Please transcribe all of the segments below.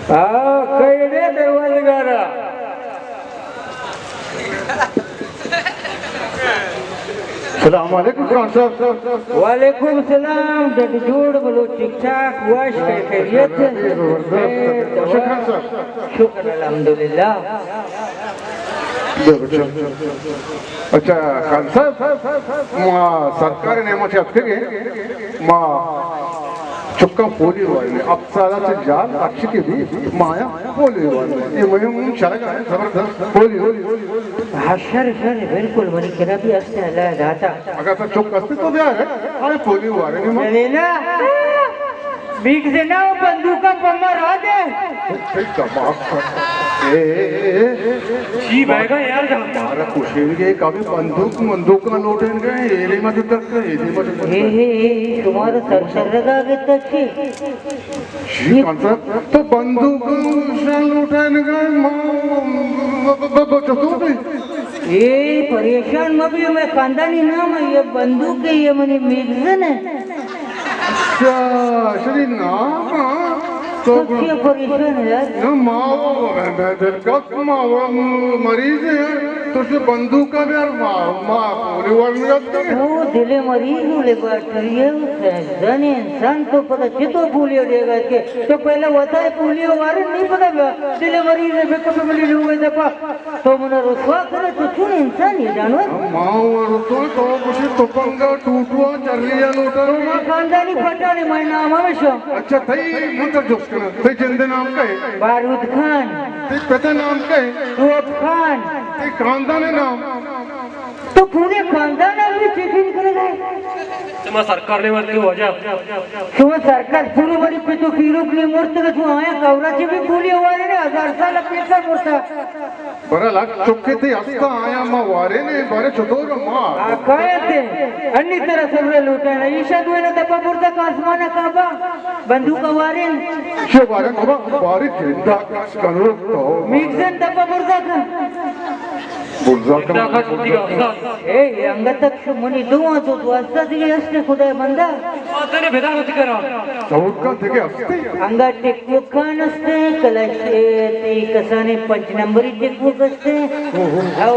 कैडे दरवाजेगारा सलाम वालेकुम खान साहब। वालेकुम सलाम। जोड़ बोलो ठीक ठाक वाश खैरियत खान साहब। शुक्र अल्हम्दुलिल्लाह। अच्छा खान साहब मा सरकारी नेमाचे अत्तेगे मा चुक्का पोली वाले अब सारा से जाल अच्छी के भी माया पोली वाले ये मुझे चलेगा जबरदस्त पोली शर शर बिल्कुल मरी करा भी असते अल्लाह दाता अगर तो चुप करते तो क्या है अरे पोली वाले नहीं मां लेना बीक से ना बंदूका पम्मा रा दे जी बैगा यार हमारा खुशेंगे कभी बंदूक ना लौटेंगे एरे मत तक एरे मत हे तुम्हारा सर सर लगा के तक जी कौन सा तो बंदूक ना लौटेंगे तो भी ये परेशान मबी मैं खानदानी नाम है ये बंदूक है ये मनी मिक्सन है अच्छा श्री नाम तो क्या परेशान है यार ना माँ मरीज है तो उसने बंदूक का भी यार माँ पूरी वाले वो दिले मरीज होले बैटरी जाने इंसान तो पता कितो पोलियो देगा के तो पहले होता है पोलियो वाले नहीं पता दिले मरीज है बेकअप में लोग ऐसे पा तो मना रुसवा करे तो चुन इंसान ये जानवर माँ और तो कुछ तो पंगा टूटुआ चर्रिया लोटा माँ खानदानी पटाने मैं नाम है शो अच्छा थई मंत्र जोश करना थई जिंदे नाम का है बारूद खान थई पता नाम का है तोप खान थई खानदान है नाम तो पूरे खानदान अभी चेकिंग करेगा तुम्हारा सरकार ने वाली वजह तुम सरकार पूरी बड़ी पे तो कीरो के लिए मूर्त का तू आया कवराची भी पूरी हुआ रे 1000 साल अपने का मूर्ता बरा लाख चुक्के थे अस्ता आया माँ वारे ने बारे चतुर माँ काय थे अन्य तरह सबरे लूटा ना ईशा दुए ना दबा मूर्ता का आसमान का बा बंदूक वारे शो बारे बाबा बारे जिंदा काश करो तो मिक्सन दबा मूर्ता का बुर्जा का ए अंगतक मुनि दुआ तो अस्ता दिए असने खुदा बंदा आतने भेदा होती करा चौका थे के अस्ते अंगा टिकू खान असते कलशे ती कसाने 5 नंबरी टिकू असते औ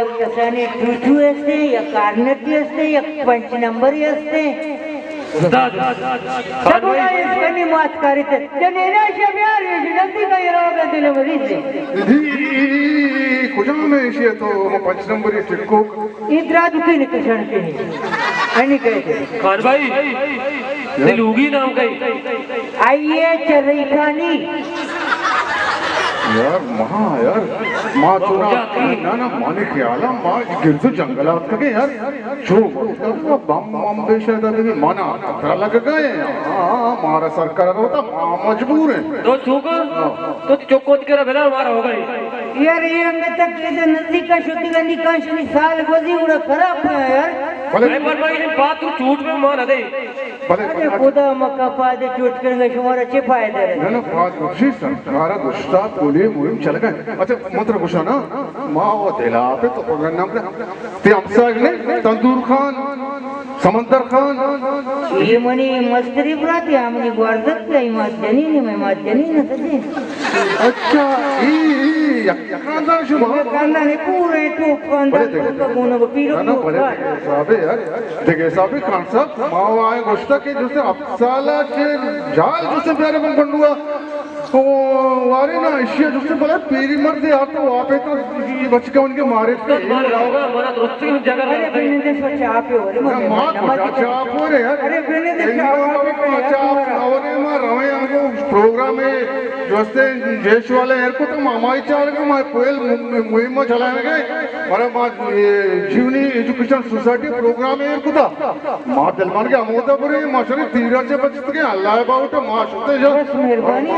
एक कसाने टूटू असते या कार्नेटी असते या 5 नंबरी असते उस्ताद सगळा इसकनी मात करीत जनेना शब्यार नंदी का येरा दिले मरीज दीदी कुछ में इसे तो 5 नंबर ये टिक्को इधरा दुखी ने कशन के नहीं कहते खान भाई दिलूगी नाम का आइए चरई खानी यार माँ चुना ना ना माने ख्याल माँ गिरते जंगलात का के यार जो बम बम बेशर्त अभी माना खतरा लग गए हाँ हमारा सरकार होता माँ मजबूर है तो चूको तो चौकोत के भेदा हमारा हो गई यार ये अंग तक के नजदीक का शुद्धि का निकाश नहीं साल गोजी उड़ा खराब है यार भले पर भाई बात तू झूठ में मान दे भले खुदा मक्का पादे चोट करने शुमारा अच्छे फायदा है ना बात उसी सरकार दुष्टा पुलिस मुहिम चल गए अच्छा मंत्र कुछ ना माँ वो दिला पे तो प्रोग्राम नाम ते हमसाग ने तंदूर खान समंदर खान ये मनी मस्तरी प्राती आमनी गुआर्दत नहीं माजनी नहीं मैं माजनी न सजे अच्छा खानदान शुभ कांदा ने पूरे टोप कांदा का गुण पीरो ना भले साहब यार देखिए साहब खान साहब माँ आए गोश्ता के जैसे अफसाला के जाल जैसे प्यारे बन बंडुआ तो वारे ना इश्य जैसे बोला पीरी मर्दे आप तो वहाँ पे तो ये बच्चे का उनके मारे थे मार होगा हमारा दोस्त की जगह अरे बिने दे सोचे आप हो रे माँ को अच्छा आप हो रहे यार अरे बिने दे अच्छा आप और माँ रवे हमको प्रोग्राम में जैसे देश वाले यार को तो मामा ही चाल के माँ कोयल मुहिम चलाने गए और माँ जीवनी एजुकेशन सोसाइटी प्रोग्राम है यार को था माँ दिलमान के अमोदा पूरे माशरे तीरा से बचत के अल्लाह बाबू तो माँ सुनते जाओ मेहरबानी